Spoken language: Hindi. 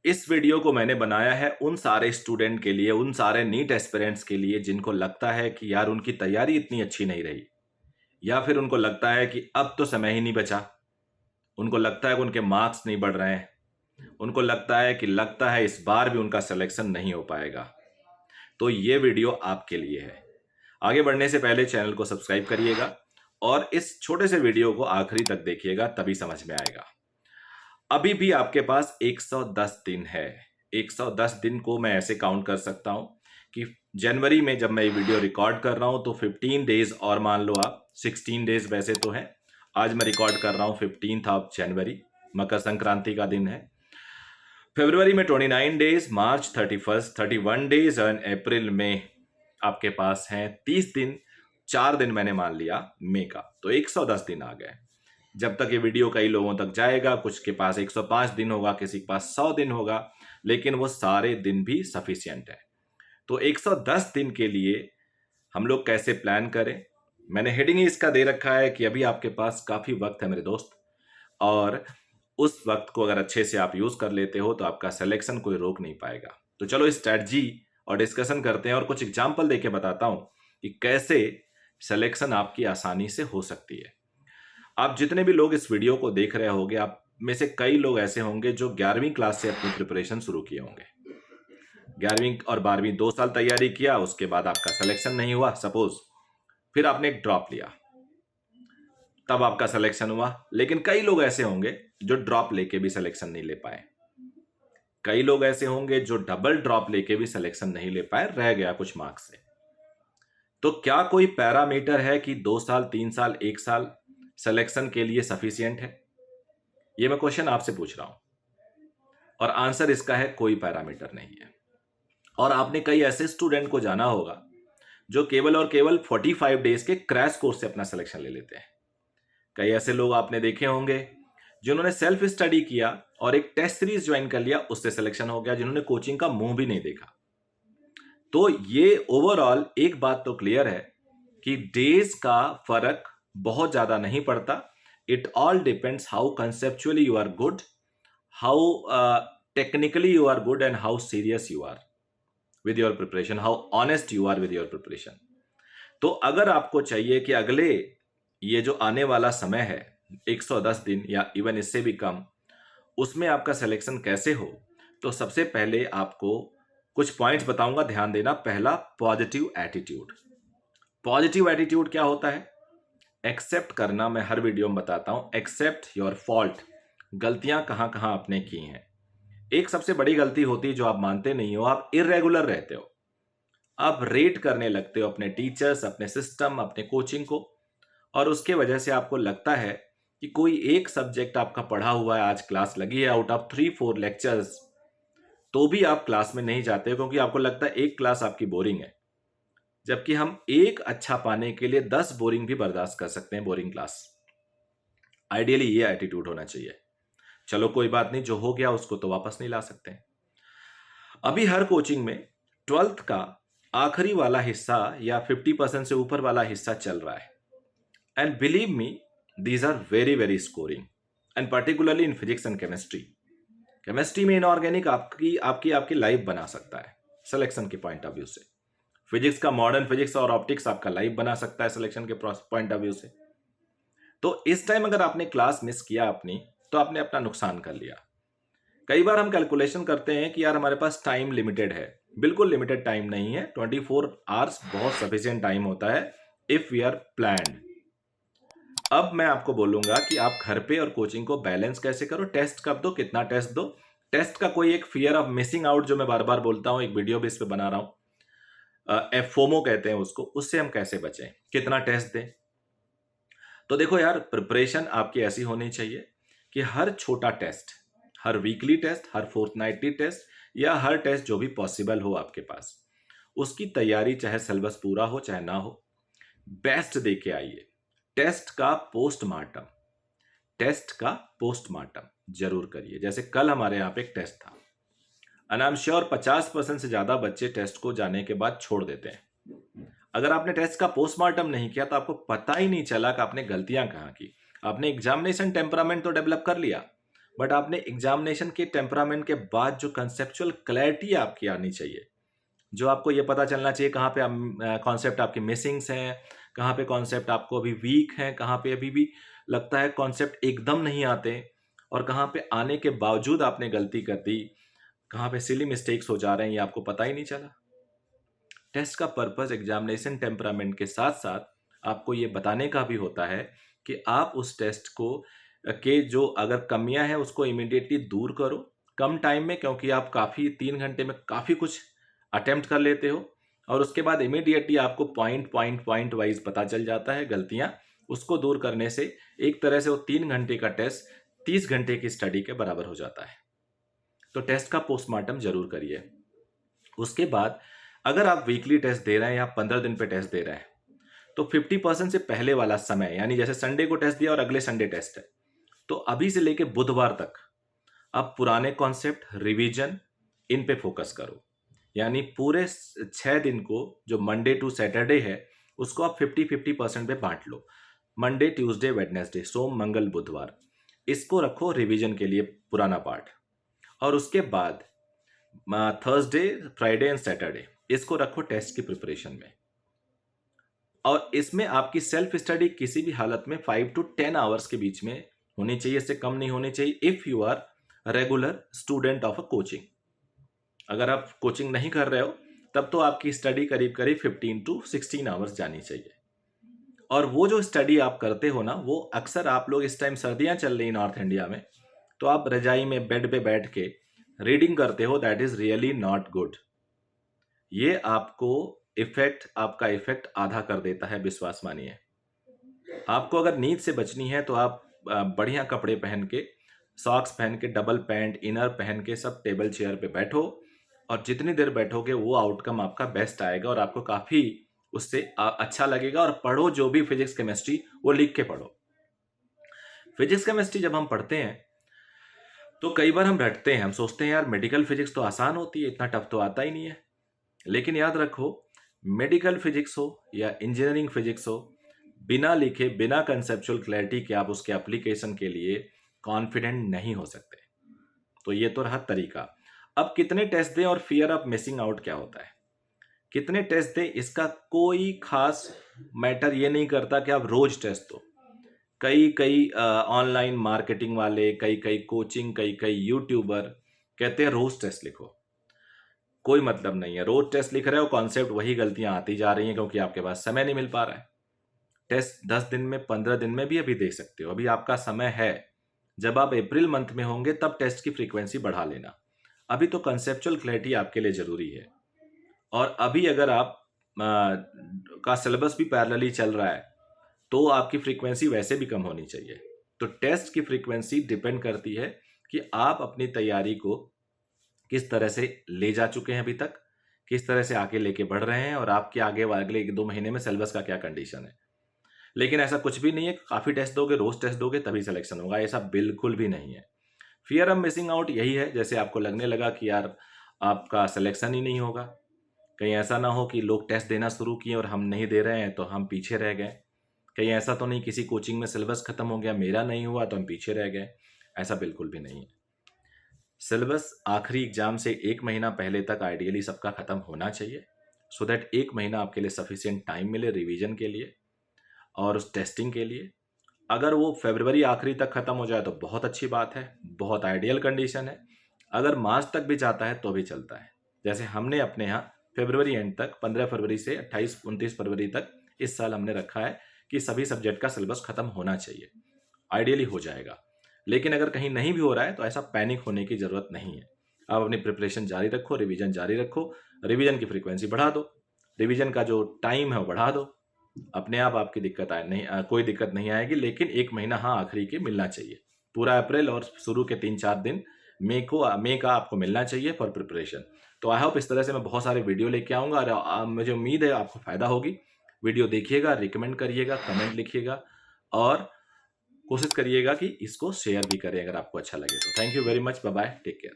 इस वीडियो को मैंने बनाया है उन सारे स्टूडेंट के लिए, उन सारे नीट एस्पिरेंट्स के लिए जिनको लगता है कि यार उनकी तैयारी इतनी अच्छी नहीं रही, या फिर उनको लगता है कि अब तो समय ही नहीं बचा, उनको लगता है कि उनके मार्क्स नहीं बढ़ रहे हैं, उनको लगता है इस बार भी उनका सिलेक्शन नहीं हो पाएगा। तो ये वीडियो आपके लिए है। आगे बढ़ने से पहले चैनल को सब्सक्राइब करिएगा और इस छोटे से वीडियो को आखिरी तक देखिएगा, तभी समझ में आएगा। अभी भी आपके पास 110 दिन है। 110 दिन को मैं ऐसे काउंट कर सकता हूं कि जनवरी में जब मैं ये वीडियो रिकॉर्ड कर रहा हूं तो 15 डेज और मान लो आप, 16 डेज वैसे तो है। आज मैं रिकॉर्ड कर रहा हूं 15 ऑफ जनवरी, मकर संक्रांति का दिन है। फरवरी में 29 डेज, मार्च 31 डेज और अप्रैल में आपके पास हैं 30 दिन। 4 दिन मैंने मान लिया मई का, तो 110 दिन आ गए। जब तक ये वीडियो कई लोगों तक जाएगा, कुछ के पास 105 दिन होगा, किसी के पास 100 दिन होगा, लेकिन वो सारे दिन भी सफिशियंट है। तो 110 दिन के लिए हम लोग कैसे प्लान करें, मैंने हेडिंग ही इसका दे रखा है कि अभी आपके पास काफ़ी वक्त है मेरे दोस्त, और उस वक्त को अगर अच्छे से आप यूज़ कर लेते हो तो आपका सिलेक्शन कोई रोक नहीं पाएगा। तो चलो स्ट्रैटेजी और डिस्कशन करते हैं और कुछ एग्जाम्पल देके बताता हूँ कि कैसे सिलेक्शन आपकी आसानी से हो सकती है। आप जितने भी लोग इस वीडियो को देख रहे होंगे, आप में से कई लोग ऐसे होंगे जो 11वीं क्लास से अपनी प्रिपरेशन शुरू किए होंगे। 11वीं और 12वीं 2 साल तैयारी किया, उसके बाद आपका सिलेक्शन नहीं हुआ सपोज, फिर आपने एक ड्रॉप लिया, तब आपका सिलेक्शन हुआ। लेकिन कई लोग ऐसे होंगे जो ड्रॉप लेके भी सिलेक्शन नहीं ले पाए। कई लोग ऐसे होंगे जो डबल ड्रॉप लेके भी सिलेक्शन नहीं ले पाए, रह गया कुछ मार्क्स से। तो क्या कोई पैरामीटर है कि 2 साल, 3 साल, 1 साल सिलेक्शन के लिए सफिशियंट है? ये मैं क्वेश्चन आपसे पूछ रहा हूं, और आंसर इसका है कोई पैरामीटर नहीं है। और आपने कई ऐसे स्टूडेंट को जाना होगा जो केवल और केवल 45 डेज के क्रैश कोर्स से अपना सिलेक्शन ले लेते हैं। कई ऐसे लोग आपने देखे होंगे जिन्होंने सेल्फ स्टडी किया और एक टेस्ट सीरीज ज्वाइन कर लिया, उससे सिलेक्शन हो गया, जिन्होंने कोचिंग का मुंह भी नहीं देखा। तो ये ओवरऑल एक बात तो क्लियर है कि डेज का फर्क बहुत ज्यादा नहीं पड़ता। It all depends how conceptually you are good, how technically you are good, and how serious you are with your preparation, how honest you are with your preparation. तो अगर आपको चाहिए कि अगले ये जो आने वाला समय है 110 दिन या इवन इससे भी कम, उसमें आपका सिलेक्शन कैसे हो, तो सबसे पहले आपको कुछ पॉइंट्स बताऊंगा, ध्यान देना। पहला, पॉजिटिव एटीट्यूड। पॉजिटिव एटीट्यूड क्या होता है? एक्सेप्ट करना। मैं हर वीडियो में बताता हूं, एक्सेप्ट योर फॉल्ट। गलतियां कहां कहां आपने की हैं। एक सबसे बड़ी गलती होती है जो आप मानते नहीं हो, आप इरेगुलर रहते हो। आप रेट करने लगते हो अपने टीचर्स, अपने सिस्टम, अपने कोचिंग को, और उसके वजह से आपको लगता है कि कोई एक सब्जेक्ट आपका पढ़ा हुआ है, आज क्लास लगी है, आउट ऑफ 3-4 लेक्चर्स, तो भी आप क्लास में नहीं जाते हो क्योंकि आपको लगता है एक क्लास आपकी बोरिंग है। जबकि हम एक अच्छा पाने के लिए 10 बोरिंग भी बर्दाश्त कर सकते हैं, बोरिंग क्लास। आइडियली ये एटीट्यूड होना चाहिए। चलो कोई बात नहीं, जो हो गया उसको तो वापस नहीं ला सकते। अभी हर कोचिंग में 12th का आखिरी वाला हिस्सा या 50% से ऊपर वाला हिस्सा चल रहा है, and believe me, these are very very scoring, and particularly in physics and chemistry. Chemistry में इनऑर्गेनिक आपकी आपकी आपकी लाइफ बना सकता है सिलेक्शन के पॉइंट ऑफ व्यू से। फिजिक्स का, मॉडर्न फिजिक्स और ऑप्टिक्स आपका लाइफ बना सकता है सिलेक्शन के पॉइंट ऑफ व्यू से। तो इस टाइम अगर आपने क्लास मिस किया अपनी, तो आपने अपना नुकसान कर लिया। कई बार हम कैलकुलेशन करते हैं कि यार हमारे पास टाइम लिमिटेड है। बिल्कुल लिमिटेड टाइम नहीं है, 24 आवर्स बहुत सफिशिएंट टाइम होता है इफ वी आर प्लान्ड। अब मैं आपको बोलूंगा कि आप घर पे और कोचिंग को बैलेंस कैसे करो। टेस्ट कब दो, कितना टेस्ट दो। टेस्ट का कोई एक फियर ऑफ मिसिंग आउट जो मैं बार बार बोलता हूं, एक वीडियो भी इस पे बना रहा हूं, एफोमो कहते हैं उसको, उससे हम कैसे बचें, कितना टेस्ट दें। तो देखो यार, प्रिपरेशन आपकी ऐसी होनी चाहिए कि हर छोटा टेस्ट, हर वीकली टेस्ट, हर फोर्टनाइटली टेस्ट, या हर टेस्ट जो भी पॉसिबल हो आपके पास, उसकी तैयारी, चाहे सिलेबस पूरा हो चाहे ना हो, बेस्ट दे के आइए। टेस्ट का पोस्टमार्टम जरूर करिए। जैसे कल हमारे यहाँ पे एक टेस्ट था, एंड आई एम श्योर 50% से ज्यादा बच्चे टेस्ट को जाने के बाद छोड़ देते हैं। अगर आपने टेस्ट का पोस्टमार्टम नहीं किया तो आपको पता ही नहीं चला कि आपने गलतियां कहाँ की। आपने एग्जामिनेशन टेम्परामेंट तो डेवलप कर लिया, बट आपने एग्जामिनेशन के टेम्परामेंट के बाद जो कंसेप्चुअल क्लैरिटी आपकी आनी चाहिए, जो आपको ये पता चलना चाहिए कहाँ पे कॉन्सेप्ट आपके मिसिंग्स हैं, कहाँ पे कॉन्सेप्ट आपको अभी वीक हैं, कहाँ पे अभी भी लगता है कॉन्सेप्ट एकदम नहीं आते, और कहाँ पे आने के बावजूद आपने गलती कर दी, कहाँ पे सिली मिस्टेक्स हो जा रहे हैं, ये आपको पता ही नहीं चला। टेस्ट का पर्पस एग्जामिनेशन टेम्परामेंट के साथ साथ आपको ये बताने का भी होता है कि आप उस टेस्ट को के जो अगर कमियां हैं उसको इमिडिएटली दूर करो कम टाइम में, क्योंकि आप काफ़ी 3 घंटे में काफ़ी कुछ अटेम्प्ट कर लेते हो, और उसके बाद इमिडिएटली आपको पॉइंट वाइज पता चल जाता है गलतियां, उसको दूर करने से एक तरह से वो 3 घंटे का टेस्ट 30 घंटे की स्टडी के बराबर हो जाता है। तो टेस्ट का पोस्टमार्टम जरूर करिए। उसके बाद अगर आप वीकली टेस्ट दे रहे हैं या 15 दिन पे टेस्ट दे रहे हैं, तो 50% से पहले वाला समय, यानी जैसे संडे को टेस्ट दिया और अगले संडे टेस्ट है, तो अभी से लेके बुधवार तक आप पुराने कॉन्सेप्ट रिवीजन इन पे फोकस करो। यानी पूरे 6 दिन को जो मंडे टू सैटरडे है उसको आप 50-50% पे बांट लो। मंडे ट्यूसडे वेडनेसडे सोम मंगल बुधवार इसको रखो रिवीजन के लिए पुराना पार्ट, और उसके बाद थर्सडे फ्राइडे एंड सैटरडे इसको रखो टेस्ट की प्रिपरेशन में। और इसमें आपकी सेल्फ स्टडी किसी भी हालत में 5 to 10 आवर्स के बीच में होनी चाहिए, इससे कम नहीं होनी चाहिए if you are regular student of a coaching. अगर आप कोचिंग नहीं कर रहे हो तब तो आपकी स्टडी करीब करीब 15 to 16 आवर्स जानी चाहिए। और वो जो स्टडी आप करते हो ना, वो अक्सर आप लोग इस टाइम सर्दियां चल रही नॉर्थ इंडिया में, तो आप रजाई में बेड पे बैठ के रीडिंग करते हो, that is really not good. ये आपको आपका इफेक्ट आधा कर देता है, विश्वास मानिए। आपको अगर नींद से बचनी है तो आप बढ़िया कपड़े पहन के, सॉक्स पहन के, डबल पैंट इनर पहन के सब टेबल चेयर पे बैठो, और जितनी देर बैठोगे वो आउटकम आपका बेस्ट आएगा और आपको काफ़ी उससे अच्छा लगेगा। और पढ़ो जो भी फिजिक्स केमिस्ट्री वो लिख के पढ़ो। फिजिक्स केमिस्ट्री जब हम पढ़ते हैं तो कई बार हम रटते हैं, हम सोचते हैं यार मेडिकल फिजिक्स तो आसान होती है, इतना टफ तो आता ही नहीं है। लेकिन याद रखो, मेडिकल फिजिक्स हो या इंजीनियरिंग फिजिक्स हो, बिना लिखे बिना कंसेप्चुअल क्लैरिटी के आप उसके एप्लीकेशन के लिए कॉन्फिडेंट नहीं हो सकते। तो ये तो रहा तरीका। अब कितने टेस्ट दें और फियर ऑफ मिसिंग आउट क्या होता है, कितने टेस्ट दें इसका कोई खास मैटर ये नहीं करता कि आप रोज टेस्ट दो। कई ऑनलाइन मार्केटिंग वाले, कई कोचिंग, कई यूट्यूबर कहते हैं रोज टेस्ट लिखो। कोई मतलब नहीं है, रोज टेस्ट लिख रहे हो, कॉन्सेप्ट वही गलतियां आती जा रही हैं क्योंकि आपके पास समय नहीं मिल पा रहा है। टेस्ट 10 दिन में 15 दिन में भी अभी दे सकते हो, अभी आपका समय है। जब आप अप्रैल मंथ में होंगे तब टेस्ट की फ्रीक्वेंसी बढ़ा लेना। अभी तो कंसेप्चुअल क्लैरिटी आपके लिए जरूरी है। और अभी अगर आप का सिलेबस भी पैरेलली चल रहा है तो आपकी फ्रीक्वेंसी वैसे भी कम होनी चाहिए। तो टेस्ट की फ्रीक्वेंसी डिपेंड करती है कि आप अपनी तैयारी को किस तरह से ले जा चुके हैं अभी तक, किस तरह से आगे लेके बढ़ रहे हैं, और आपके आगे अगले 1-2 महीने में सिलेबस का क्या कंडीशन है। लेकिन ऐसा कुछ भी नहीं है काफ़ी टेस्ट दोगे, रोज टेस्ट दोगे तभी सिलेक्शन होगा, ऐसा बिल्कुल भी नहीं है। फियर ऑफ मिसिंग आउट यही है, जैसे आपको लगने लगा कि यार आपका सिलेक्शन ही नहीं होगा, कहीं ऐसा ना हो कि लोग टेस्ट देना शुरू किए और हम नहीं दे रहे हैं तो हम पीछे रह गए, कहीं ऐसा तो नहीं किसी कोचिंग में सिलेबस खत्म हो गया, मेरा नहीं हुआ तो हम पीछे रह गए, ऐसा बिल्कुल भी नहीं है। सिलेबस आखिरी एग्जाम से 1 महीना पहले तक आइडियली सबका खत्म होना चाहिए, सो दैट 1 महीना आपके लिए सफिशिएंट टाइम मिले रिवीजन के लिए और उस टेस्टिंग के लिए। अगर वो फरवरी आखिरी तक खत्म हो जाए तो बहुत अच्छी बात है, बहुत आइडियल कंडीशन है। अगर मार्च तक भी जाता है तो भी चलता है। जैसे हमने अपने यहाँ फरवरी एंड तक 15 फरवरी से 28-29 फरवरी तक इस साल हमने रखा है कि सभी सब्जेक्ट का सिलेबस खत्म होना चाहिए, आइडियली हो जाएगा। लेकिन अगर कहीं नहीं भी हो रहा है तो ऐसा पैनिक होने की ज़रूरत नहीं है। आप अपनी प्रिपरेशन जारी रखो, रिवीजन जारी रखो, रिवीजन की फ्रीक्वेंसी बढ़ा दो, रिवीजन का जो टाइम है वो बढ़ा दो, अपने आप आपकी दिक्कत कोई दिक्कत नहीं आएगी। लेकिन 1 महीना हाँ आखिरी के मिलना चाहिए, पूरा अप्रैल और शुरू के 3-4 दिन मई का आपको मिलना चाहिए फॉर प्रिपरेशन। तो आई होप इस तरह से मैं बहुत सारे वीडियो लेके आऊँगा और मुझे उम्मीद है आपको फ़ायदा होगी। वीडियो देखिएगा, रिकमेंड करिएगा, कमेंट लिखिएगा और कोशिश करिएगा कि इसको शेयर भी करें अगर आपको अच्छा लगे तो। Thank you very much, bye bye, take care.